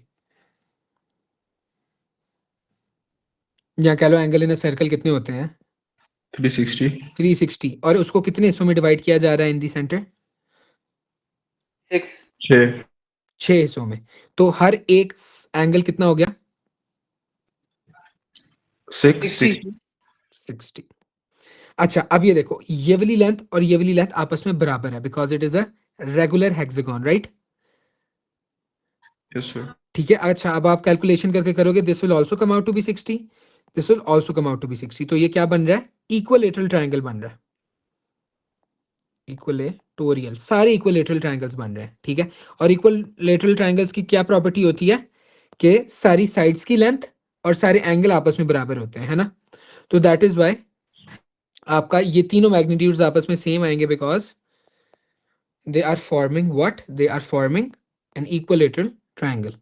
Speaker 1: या कह लो एंगल इन अ सर्कल कितने होते हैं?
Speaker 3: 360
Speaker 1: 360, और उसको कितने हिस्सों में डिवाइड किया जा रहा है इन दी सेंटर?
Speaker 4: 6
Speaker 3: 6
Speaker 1: 6 हिस्सों में, तो हर एक एंगल कितना हो गया?
Speaker 3: 6
Speaker 4: 60
Speaker 1: 60। अच्छा, अब ये देखो, ये वाली लेंथ और ये वाली लेंथ आपस में बराबर है, because it is a regular hexagon, right?
Speaker 3: yes sir.
Speaker 1: ठीक है। अच्छा, अब आप कैलकुलेशन करके करोगे, this will also come out to be 60, this will also come out to be 60, तो ये क्या बन रहा है? इक्विलेटरल ट्रायंगल बन रहा है, इक्विलेटोरियल, सारे इक्विलेटरल ट्रायंगल्स बन रहे हैं, ठीक है। और इक्विलेटरल ट्रायंगल्स की क्या प्रॉपर्टी होती है कि सारी साइड्स की लेंथ और सारे एंगल आपस में बराबर होते हैं, है ना? तो दैट इज व्हाई आपका ये तीनों मैग्नीट्यूड्स आपस में सेम आएंगे because they are forming what, they are forming an equilateral triangle.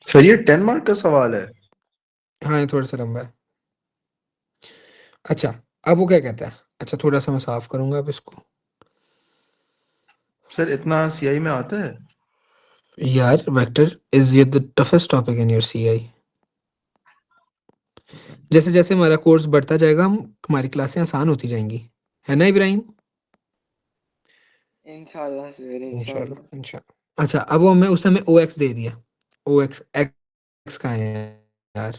Speaker 3: Sir ये 10 मार्क का सवाल है।
Speaker 1: हाँ ये थोड़ा सा लंबा है। अच्छा अब वो क्या कहता है, अच्छा थोड़ा सा मैं साफ करूंगा अब इसको।
Speaker 3: सर इतना सीआई में आता है?
Speaker 1: यार वेक्टर इज ये the toughest topic in your CI. जैसे जैसे हमारा कोर्स बढ़ता जाएगा हम हमारी क्लासें आसान होती जाएंगी, है ना इब्राहिम?
Speaker 4: इंशाल्लाह सर, इंशाल्लाह।
Speaker 1: इंशाल्लाह इंशाल्लाह। अच्छा अब वो हमें उस समय ओ एक्स दे दिया, ओ एक्स एक्स का है यार,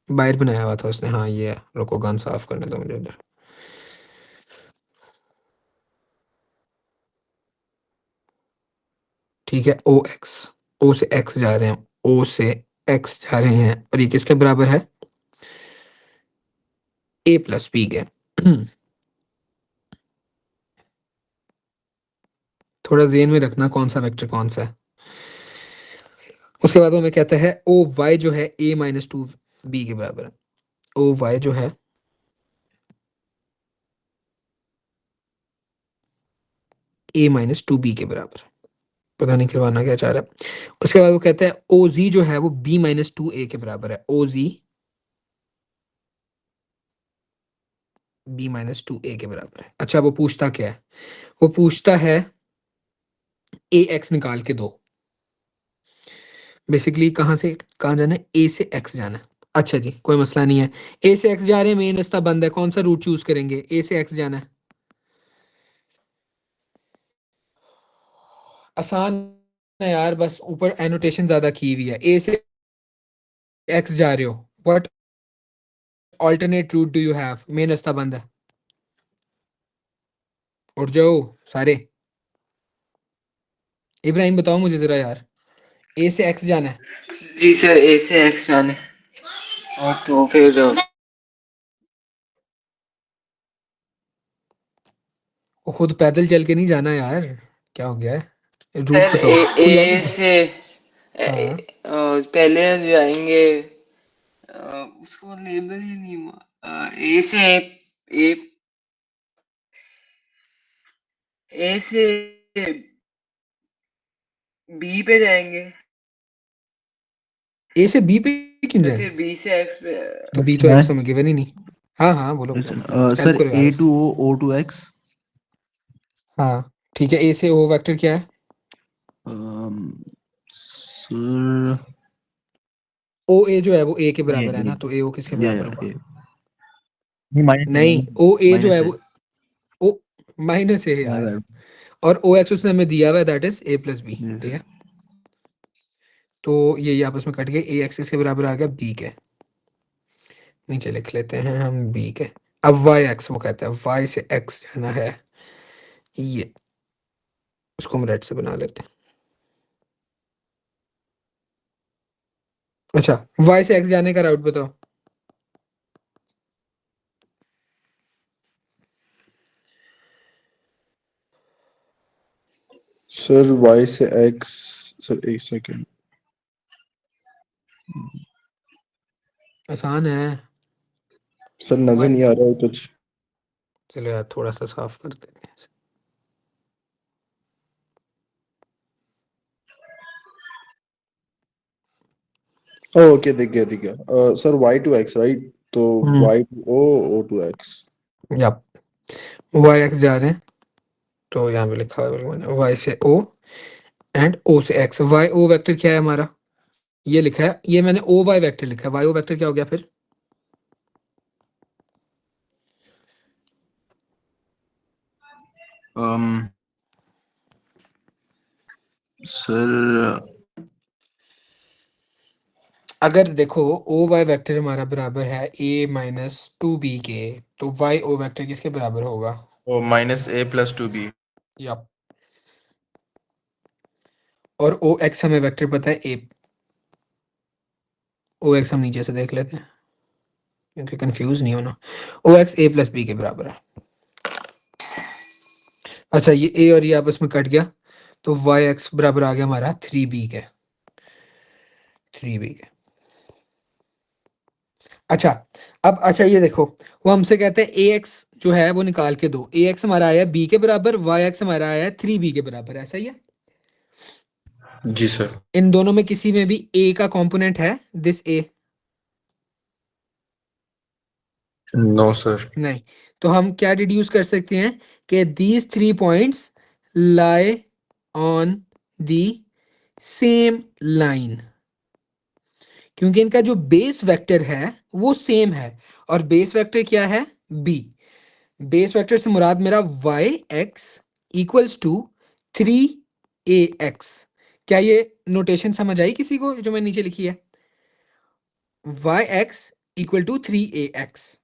Speaker 1: बाहर बनाया हुआ था उसने। हाँ ये है, रुको गन साफ करने दो मुझे उधर। ठीक है ओ एक्स, ओ से एक्स जा रहे हैं, ओ से एक्स जा रहे हैं और ये किसके बराबर है, ए प्लस बी के। थोड़ा जेन में रखना कौन सा वेक्टर कौन सा है। उसके बाद वो हमें कहता है ओ वाई जो है ए माइनस टू बी के बराबर है। ओ वाई जो है ए माइनस टू बी के बराबर है। पता नहीं करवाना क्या चाह रहा है। उसके बाद वो कहता है ओ जी जो है वो बी माइनस टू ए के बराबर है। ओ जी बी माइनस टू ए के बराबर है। अच्छा वो पूछता क्या है, वो पूछता है ए एक्स निकाल के दो। बेसिकली कहाँ से कहाँ जाना है, ए से एक्स जाना है। अच्छा जी कोई मसला नहीं है, ए से एक्स जा रहे हैं, मेन रास्ता बंद है, कौन सा रूट चूज करेंगे, ए से एक्स जाना है। आसान है यार, बस ऊपर एनोटेशन ज्यादा की हुई है। ए से एक्स जा रहे हो, what alternate route do you have, main रास्ता बंद है। उठ जाओ सारे। इब्राहिम बताओ मुझे जरा यार, ए से एक्स जाना है।
Speaker 4: जी सर, ए से एक्स जाने, और तो फिर
Speaker 1: वो खुद पैदल चल के नहीं जाना यार, क्या हो गया है, रूट
Speaker 4: सर
Speaker 1: बताओ कोई और भी।
Speaker 4: से
Speaker 1: हाँ
Speaker 4: पहले जाएंगे, उसको लेबल ही नहीं हुआ, ए से ए ए से बी पे जाएंगे,
Speaker 1: ए से बी पे क्यों
Speaker 4: तो
Speaker 1: जाएंगे,
Speaker 4: फिर बी से एक्स पे।
Speaker 1: तो बी तो
Speaker 3: है
Speaker 1: एक्स तो में गिवन ही नहीं। हाँ हाँ बोलो बोलो, हेल्प
Speaker 3: सर
Speaker 1: करो यार
Speaker 3: ए
Speaker 1: उसकी।
Speaker 3: To O O to X.
Speaker 1: हाँ ठीक है, ए से ओ वेक्टर क्या है,
Speaker 3: सर
Speaker 1: ओ ए जो है वो ए के
Speaker 3: ये
Speaker 1: बराबर है ना, तो ए ओ किसके
Speaker 3: या
Speaker 1: बराबर होगा।
Speaker 3: ये नहीं माइनस
Speaker 1: नहीं ओ ए जो है
Speaker 3: माइनस है
Speaker 1: वो ओ माइनस ए है
Speaker 3: माय
Speaker 1: यार,
Speaker 3: बैड।
Speaker 1: और ओ एक्स उसने हमें दिया हुआ है, that is A plus B. ठीक
Speaker 3: यस
Speaker 1: है तो ये आपस में कट गए, ए एक्स किसके बराबर आ गया, बी के। नीचे लिख लेते हैं हम बी के। अब वाई एक्स, वो कहता है वाई से एक्स जाना है, ये उसको हम रेड से बना लेते हैं। अच्छा वाई से एक्स जाने का राउट बताओ।
Speaker 3: सर वाई से एक्स। सर एक सेकेंड।
Speaker 1: आसान है,
Speaker 3: सर नजर
Speaker 1: वाई
Speaker 3: नहीं
Speaker 1: से,
Speaker 3: आ रहा है कुछ।
Speaker 1: चलो यार थोड़ा सा साफ कर देते हैं।
Speaker 3: ओके दिख गया sir Y to X right, तो Y to O O to X.
Speaker 1: या वाई एक्स जा रहे हैं, तो यहाँ पे लिखा हुआ है वाई से ओ एंड ओ से एक्स। वाई ओ वेक्टर क्या है हमारा, ये लिखा है, ये मैंने ओ वाई वेक्टर लिखा है, वाई ओ वेक्टर क्या हो गया फिर,
Speaker 3: सर
Speaker 1: अगर देखो ओ वाई वेक्टर हमारा बराबर है ए माइनस टू बी के, तो वाई ओ वेक्टर किसके बराबर होगा,
Speaker 3: O minus A plus to be.
Speaker 1: या और ओ एक्स हमें वेक्टर पता है ए, ओ एक्स हम नीचे से देख लेते हैं क्योंकि कंफ्यूज नहीं होना। ओ एक्स ए प्लस बी के बराबर है। अच्छा ये ए और ये आपस में कट गया, तो वाई एक्स बराबर आ गया हमारा 3b के, 3b के। अच्छा, अब अच्छा ये देखो, वो हमसे कहते हैं ए एक्स जो है वो निकाल के दो। ए एक्स हमारा आया बी के बराबर, वाई एक्स हमारा आया 3b के बराबर, ऐसा ही है।
Speaker 3: जी सर।
Speaker 1: इन दोनों में किसी में भी ए का कंपोनेंट है, दिस ए?
Speaker 3: No sir.
Speaker 1: नहीं। तो हम क्या डिड्यूस कर सकते हैं कि these 3 points lie on the same line, क्योंकि इनका जो बेस वेक्टर है वो सेम है। और बेस वेक्टर क्या है? बी। बेस वेक्टर से मुराद मेरा Y x equals to 3ax। क्या ये नोटेशन समझ आई किसी को जो मैं नीचे लिखी है? Y X equal to 3ax।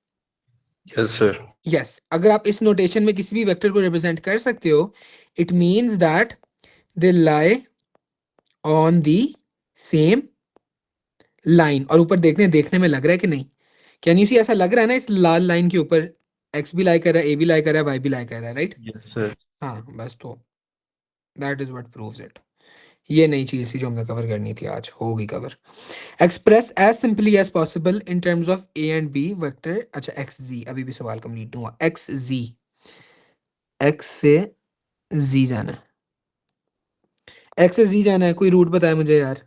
Speaker 3: Yes sir.
Speaker 1: Yes, अगर आप इस नोटेशन में किसी भी वेक्टर को रिप्रेजेंट कर सकते हो, it means that they lie on the same line. और ऊपर देखने में लग रहा है कि नहीं? कैन यू सी? ऐसा लग रहा है ना इस लाल लाइन के ऊपर एक्स भी लाई कर रहा है, ए भी लाई कर रहा है, वाई भी लाई कर रहा है, राइट?
Speaker 3: Yes sir.
Speaker 1: हाँ, बस तो that is what proves it. ये नई चीज थी जो हमने कवर करनी थी, आज होगी cover. Express as simply as possible in terms of A and B vector. अच्छा, एक्स जी, अभी भी सवाल कंप्लीट नहीं हुआ। एक्स जी, एक्स से जी जाना है, एक्स से जी जाना है, कोई रूट बताए मुझे यार।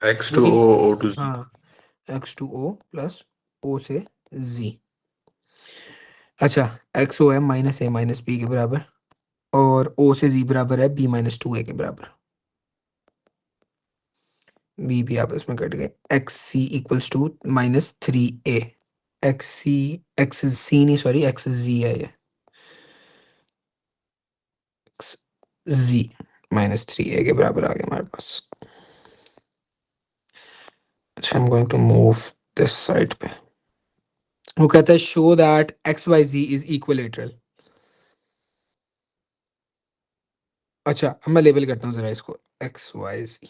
Speaker 3: एक्स
Speaker 1: वो
Speaker 3: टू
Speaker 1: भी,
Speaker 3: ओ ओ टू जी।
Speaker 1: हाँ, X to O plus O से जी। अच्छा, एक्स ओ है माइनस ए माइनस बी के बराबर, और ओ से जी बराबर है बी माइनस टू ए के बराबर। बी भी आपस में कट गए। X C equals to -3a। X C, X C नहीं सॉरी, एक्स जी है ये, एक्स जी -3a के बराबर आ गया हमारे पास। अच्छा, I am going to move this side पे। वो कहता है show that X Y G is equilateral. अच्छा, अब मैं लेबल करता हूँ जरा इसको, X Y G.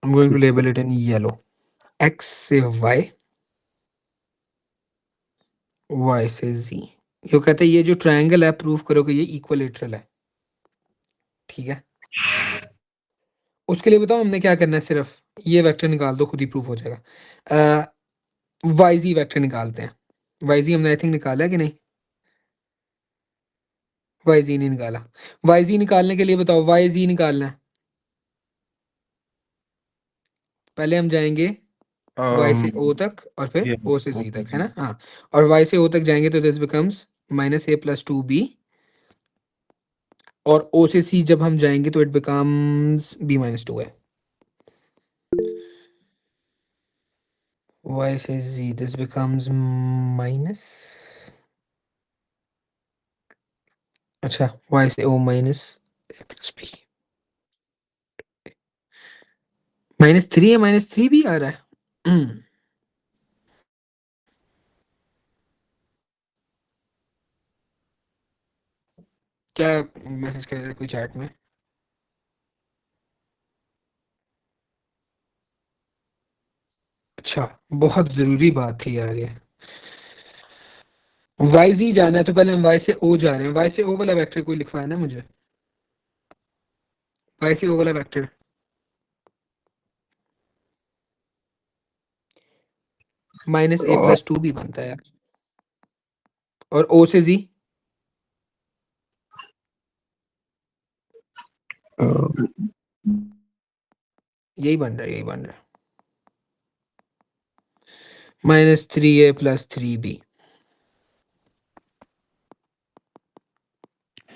Speaker 1: I am going to label it in yellow. X से वाई, वाई से जी। ये कहते हैं ये जो ट्रायंगल है प्रूव करो कि ये इक्विलेटरल है, ठीक है? उसके लिए बताओ हमने क्या करना है, सिर्फ ये वेक्टर निकाल दो, खुद ही प्रूफ हो जाएगा। वाई जी वेक्टर निकालते हैं। वाई जी हमने आई थिंक निकाला है कि नहीं? वाई जी नहीं निकाला। वाई जी निकालने के लिए बताओ, वाई जी निकालना है, पहले हम जाएंगे वाई से ओ तक और फिर ओ से जी तक, है ना? हाँ, और वाई से ओ तक जाएंगे तो दिस बिकम्स -a+2b, और ओ से सी जब हम जाएंगे तो इट बिकम्स b-2 है। वाई से जी दिस बिकम्स माइनस, अच्छा, वाई से ओ -a+b, -3 है, -3 भी आ रहा है। क्या मैसेज कर रहे थे कोई चैट में? अच्छा, बहुत जरूरी बात थी यार ये। वाई जी जाना है तो पहले हम वाई से ओ जा रहे हैं। वाई से ओ वाला वेक्टर कोई लिखवाया ना मुझे, वाई से ओ वाला वेक्टर -a+2 भी बनता है यार। और ओ से जी यही बन रहा है, यही बन रहा है, -3a+3b।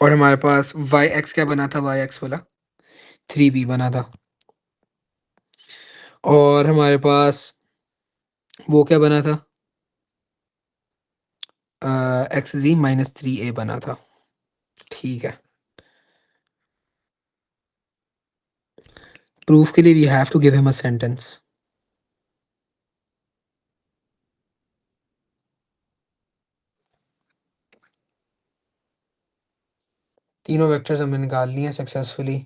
Speaker 1: और हमारे पास वाई एक्स क्या बना था? वाई एक्स वाला 3b बना था। और हमारे पास वो क्या बना था? एक्स जी -3a बना था, ठीक है? प्रूफ के लिए we have to give him a sentence. तीनों वेक्टर्स हमने निकाल लिए successfully.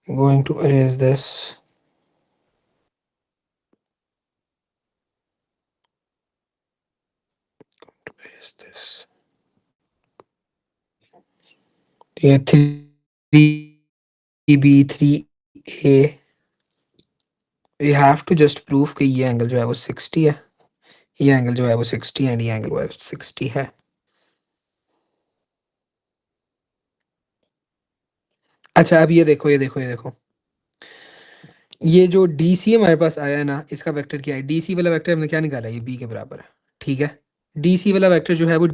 Speaker 1: going to erase this. Erase this. ये 3b 3a, we have to just prove कि ये एंगल जो है वो 60 है, ये एंगल जो है वो 60 है, एंड ये एंगल वो 60 है. अच्छा अब ये देखो, ये देखो, ये देखो, ये जो डी सी हमारे पास आया है ना, इसका वेक्टर क्या है? डी सी वाला वेक्टर हमने क्या निकाला है? ये बी के बराबर है. ठीक है, डी सी वाला वेक्टर जो है वो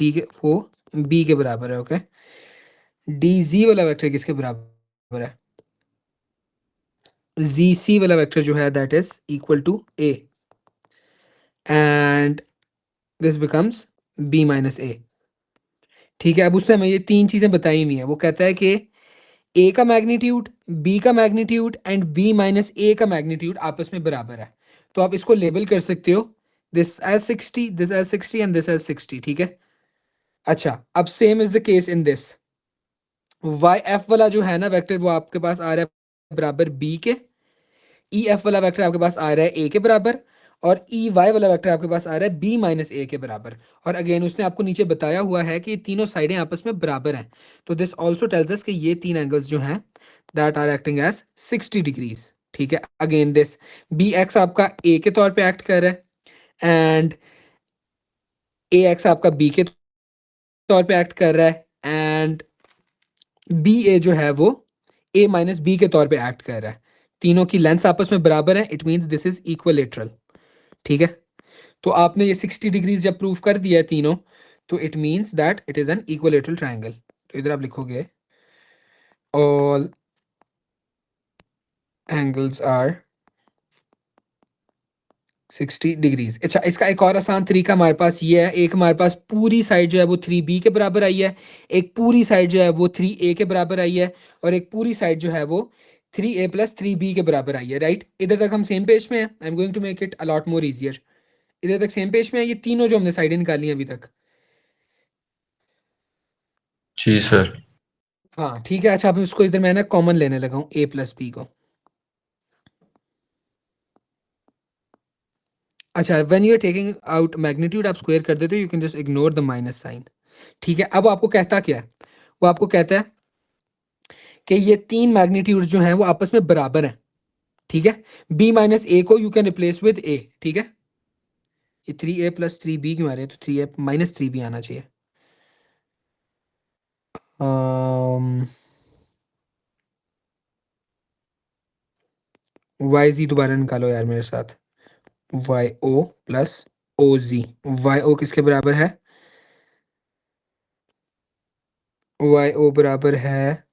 Speaker 1: वो बी के बराबर है. ओके, डी जी वाला वेक्टर किसके बराबर है? जी सी वाला वेक्टर जो है that is equal to A, and this becomes B minus A. ठीक है, अब उसने हमें ये तीन चीजें बताई हुई हैं. वो कहता है कि ए का मैग्नीट्यूड, बी का मैग्नीट्यूड एंड बी माइनस ए का मैग्नीट्यूड आपस में बराबर है. तो आप इसको लेबल कर सकते हो, this as 60, this as 60 and this as 60. ठीक है. अच्छा, अब same is the case in this. Y F वाला जो है ना वेक्टर, वो आपके पास आ रहा है बराबर बी के. ई एफ वाला वेक्टर आपके पास आ रहा है ए के बराबर, और ई वाई वाला वेक्टर आपके पास आ रहा है बी माइनस ए के बराबर. और अगेन उसने आपको नीचे बताया हुआ है कि ये तीनों साइडें आपस में बराबर हैं. तो दिस ऑल्सो टेल्स अस कि ये तीन एंगल्स जो हैं that are acting as 60 degrees. ठीक है, अगेन दिस बी एक्स आपका ए के तौर पे एक्ट कर रहा है, एंड ए एक्स आपका बी के तौर पे एक्ट कर रहा है, एंड बी ए जो है वो ए माइनस बी के तौर पे एक्ट कर रहा है. तीनों की लेंथ आपस में बराबर है, it means this is equilateral. ठीक है, तो आपने ये 60 डिग्रीज जब प्रूव कर दिया है तीनों, तो it means that it is an equilateral triangle. तो इधर आप लिखोगे ऑल एंगल्स आर 60 डिग्रीज. अच्छा, इसका एक और आसान तरीका हमारे पास ये है. एक हमारे पास पूरी साइड जो है वो 3b के बराबर आई है, एक पूरी साइड जो है वो 3a के बराबर आई है, और एक पूरी साइड जो है वो 3a प्लस 3b के बराबर आई है. राइट, इधर तक हम सेम पेज में हैं. I am going to make it a lot more easier. इधर तक सेम पेज में है ये तीनों जो हमने साइडें निकाली हैं अभी तक?
Speaker 3: जी सर.
Speaker 1: हाँ ठीक है. अच्छा, अब इसको इधर मैं ना कॉमन लेने लगा हूँ a प्लस बी को. अच्छा, when you are taking out magnitude आप स्क्वायर कर देते हो, you can just ignore the minus sign. ठीक है, अब आपको कहता क्या है? वो आपको कहता है कि ये तीन मैग्नीट्यूड जो हैं वो आपस में बराबर हैं. ठीक है, b माइनस ए को you can replace with a. ठीक है, ये 3a प्लस 3b क्यों आ रहे हैं? तो 3a माइनस 3b आना चाहिए. वाई जी दोबारा निकालो यार मेरे साथ. वाई ओ प्लस ओ जी. वाई ओ किसके बराबर है? वाई ओ बराबर है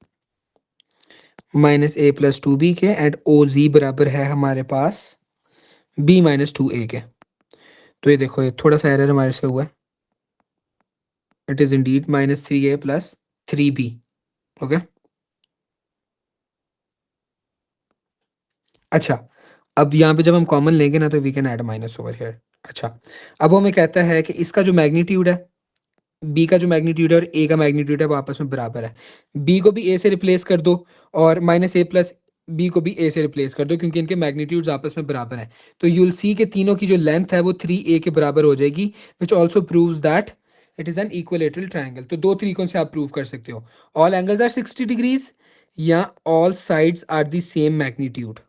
Speaker 1: माइनस ए प्लस 2b के, एंड ओ जी बराबर है हमारे पास b माइनस 2a के. तो ये देखो, ये थोड़ा सा एरर हमारे से हुआ है. It is Indeed minus 3a plus 3b. Okay. अच्छा, अब यहाँ पे जब हम कॉमन लेंगे ना, तो we can add minus over here. अच्छा, अब वो हमें कहता है कि इसका जो मैग्नीट्यूड है, बी का जो मैग्नीट्यूड है और ए का मैग्नीट्यूड है वो आपस में बराबर है. बी को भी ए से रिप्लेस कर दो, और माइनस ए प्लस बी को भी ए से रिप्लेस कर दो, क्योंकि इनके मैग्नीट्यूड्स आपस में बराबर हैं. तो यूल सी के तीनों की जो लेंथ है वो 3a के बराबर हो जाएगी, which also proves that it is an equilateral triangle. तो दो तरीकों से आप प्रूव कर सकते हो, ऑल एंगल्स आर 60 डिग्रीज या all sides are the same magnitude.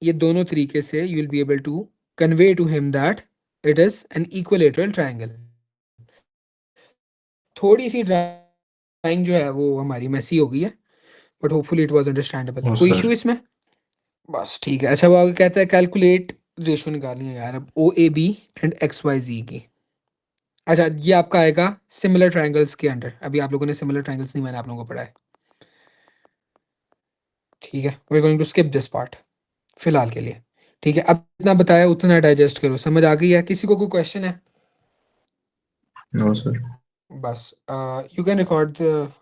Speaker 1: ये दोनों तरीके से you will be able to convey to him that it is an equilateral triangle. थोड़ी सी ड्राइंग जो है वो हमारी मेसी हो गई है, but hopefully it was understandable.
Speaker 3: No
Speaker 1: कोई
Speaker 3: सर.
Speaker 1: इशू इसमें? बस ठीक है. अच्छा, वो आगे कहता है कैलकुलेट रेशो निकालनी है यार अब O A B and X Y G की. अच्छा, ये आपका आएगा सिमिलर ट्रायंगल्स के अंडर. अभी आप लोगों ने सिमिलर ट्रायंगल्स नहीं, मैंने आप लोगों को पढ़ा है. ठीक है, we are going to skip this part फिलहाल के लिए. ठीक है, अब इतना बताया उतना डाइजेस्ट करो. समझ आ गई है? किसी को कोई क्वेश्चन है?
Speaker 3: No sir.
Speaker 1: बस यू कैन रिकॉर्ड द